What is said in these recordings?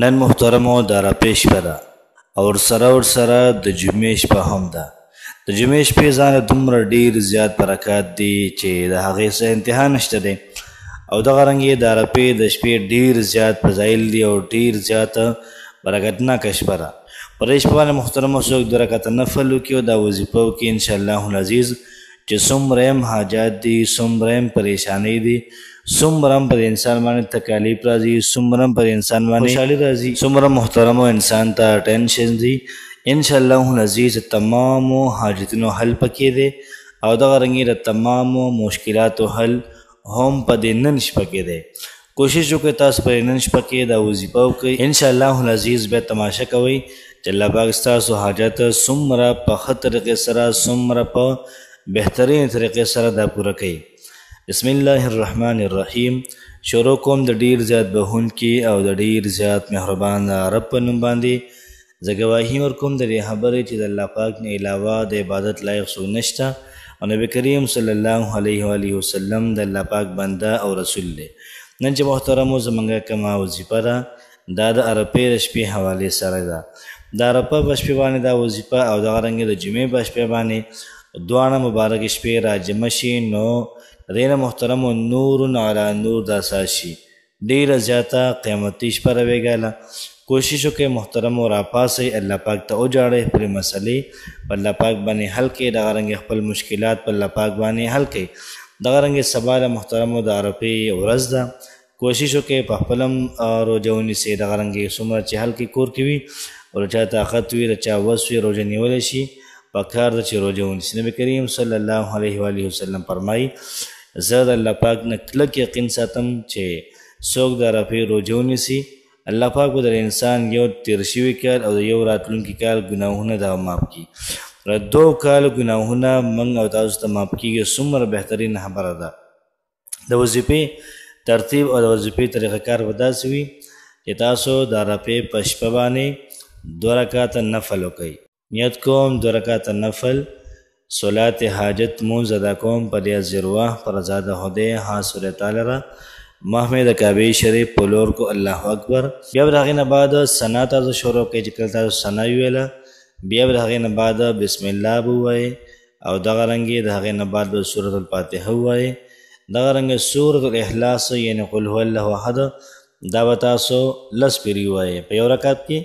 نن محترمو د رپې شپه ده او ورسره د جمعې شپه هم ده. د جمعې شپې ځانله دومره ډېر زیات برکات دي چې د هغې څه انتها نشته دی او دغه رنګ یې د رپې د شپې ډېر زیات فضایل دي او ډېر زیات برکتناکه شپه ده. په دې شپه باندې محترمو څوک 2 رکعته نفل وکړي او دا وظیفه وکړي انشاءالله العزیز چې څومره هم حاجات دي، څومره هم پریشانۍ دي، څومره هم پر انسان باندې تکالیف راځي، څومره هم پر انسان باندې خوشحالي راځي، څومره محترمو انسان ته ټینشن دي، انشاءالله العزیز تمامو حاجتونو حل پکې دی او دغه رنګې د تمامو مشکلاتو حل هم په دې نن شپه کې دی. کوشش وکړئ تاسو په نن شپه کې دا وظیفه وکړئ، انشاءالله العزیز بیا تماشه کوئ چې الله پاک ستاسو حاجت څومره په ښه طریقې سره، څومره په بهترین طریقې سره دا پوره کوي. بسم الله الرحمن الرحیم. شروع کوم د ډیر زیات بخښونکي او د ډیر زیات مهربان رب په نوم باندې. زه ګواهي ورکوم د دې خبرې چې د الله پاک نه علاوه د عبادت لایق څوک نشته او نبی کریم صلی الله علیه و آله وسلم د الله پاک بنده او رسول دی. نن چې محترمو زموږ کومه وظیفه ده دا د عرفې د شپې حوالې سره ده. د عرفه په شپې باندې دا وظیفه او دغه رنګې د جمعې په شپې باندې دواړه مبارک شپې راجمع شي نو د دې نه محترمو نور علی نور دا اساس شي. ډېره زیاته قیمتي شپه راویږله. کوشش وکړئ محترمو راپاڅئ، الله پاک ته وجاړئ، خپلې مسلې په الله پاک باندې حل کړئ، دغه رنګې خپل مشکلات په الله پاک باندې حل کړئ. دغه رنګې سبا د محترمو د عرفې ورځ ده. کوشش وکړئ په خپل هم روژه ونیسئ، دغه رنګې څومره چې حل کې کور کې وي او د چا طاقت وي، د چا وس وي، روژه نیولی شي پکار ده چې روژه ونیسي. نبي کریم صلی الله علیه و آله وسلم فرمایي زه د الله پاک نه کلک یقین ساتم چې څوک د عرفې روژه ونیسي الله پاک به د انسان یو تیر شوي کال او د یو راتلونکي کال ګناهونه دا معاف کړي. د 2 کال ګناهونه موږ او تاسو ته معاف کېږي. څومره بهترین خبره ده. د وظیفې ترتیب او د وظیفې طریقه کار به داسې وي چې تاسو د عرفې په شپه باندې 2 رکعته نفل وکئ. نیت کوم 2 رکعته نفل صلات حاجت مونځ ادا کوم په دې ذروه پر رضا د خدای حاصل تعالی را محمد کعبه شریف په لور کو الله اکبر. بیا به د هغې نه بعد ثنا تاسو شروع کوئ چې کله تاسو ثنا وویله بیا به د هغې نه بعد بسم الله به ووایئ او دغه رنګې د هغې نه بعد به سورة الفاتحه ووایئ. دغه رنګه سورة الاخلاص یعنې قل هو الله احد دا به تاسو 10 پیرې ووایئ په یو رکعت کې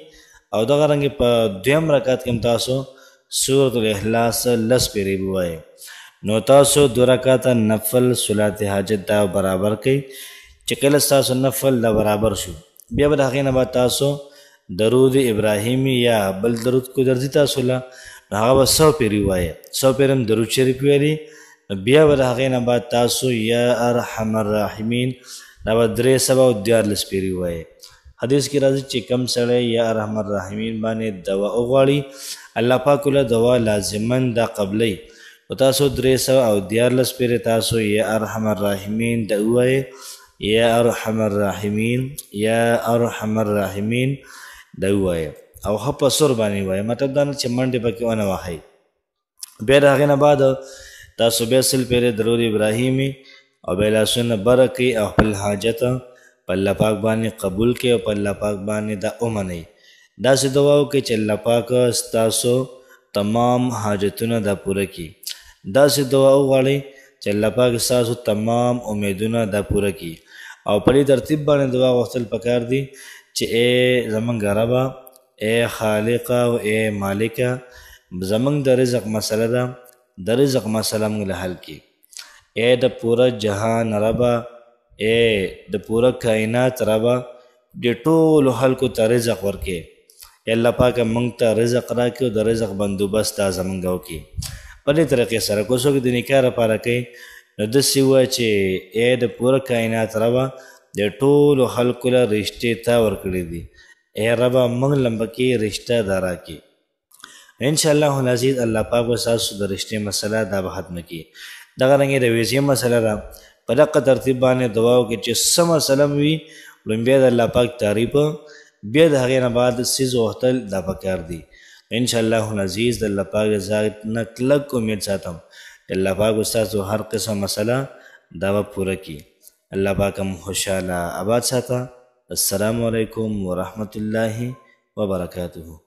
او دغه رنګې په 2م رکعت کې هم تاسو سورة الاخلاص 10 پیرې ووایئ. نو تاسو 2 رکعته نفل صلات حاجت دا برابر کوئ. چې کله ستاسو نفل دا برابر شو بیا به د هغې نه بعد تاسو درود ابراهیمي یا بل درود کو درځي تاسو له نو هغه به 100 پیرې ووایئ. 100 پیرې هم درود شریف ویلي. بیا به د هغې نه بعد تاسو یا ارحم الراحمین دا به 314 پیرې ووایئ. حدیث کې راځي چې کم سړی یا ارحم الراحمین باندې دوا وغواړي الله پاک له دوا لازمن دا قبلی او تاسو 314 پیرې تاسو یا ارحم الراحمین دا ووایئ. یا ارحم الراحمین یا ارحم الراحمین دا ووایئ او ښه په سر باندې ووایئ. مطلب دا نه چې منډې پکې ونه وهئ. بیا د هغې نه بعد تاسو بیا 100 پیرې درود ابراهیمي او بیا لاسونه بره کړئ او خپل حاجت په الله پاک باندې قبول کړئ او په الله پاک باندې دا ومنئ. داسې دعا وکړئ چې الله پاک ستاسو تمام حاجتونه دا پوره کړي. داسې دعا وغواړئ چې الله پاک ستاسو تمام امیدونه دا پوره کړي او په دې ترتیب باندې دعا غوښتل پکار دي چې ای زموږ ربه، ای خالقه او ای مالکه زموږ د رزق مسله ده، د رزق مسله موږ له حل کړي. ای د پوره جهان ربه، ای د پوره کائنات ربه د ټولو خلکو ته رزق ورکړي. ای الله پاکه موږ ته رزق راکړي او د رزق بندوبست دا زموږ وکړي. په دې طریقې سره که څوک د نکاح لپاره کوي نو داسې ووایه چې ای د پوره کائنات ربه د ټولو خلکو له رشتې تا ورکړي دي، ای ربه موږ له پکې رشته دا راکړي. انشاءالله العزیز الله پاک به ستاسو د رشتې مسله دا به ختمه کړي. دغه رنګې د ویزې مسله ده په دغه ترتیب باندې دعا وکړئ چې څه مسله وي لومبیا د الله پاک تعریف بیا د هغې نه بعد څیز غوښتل دا پکار دي. انشاءالله العزیز د الله پاک ذات نه کلک امید ساتم چې الله پاک ستاسو هر قسم مسله دا به پوره کړي. الله پاک هم خوشحاله آباد ساته. السلام علیکم ورحمت الله وبرکاته.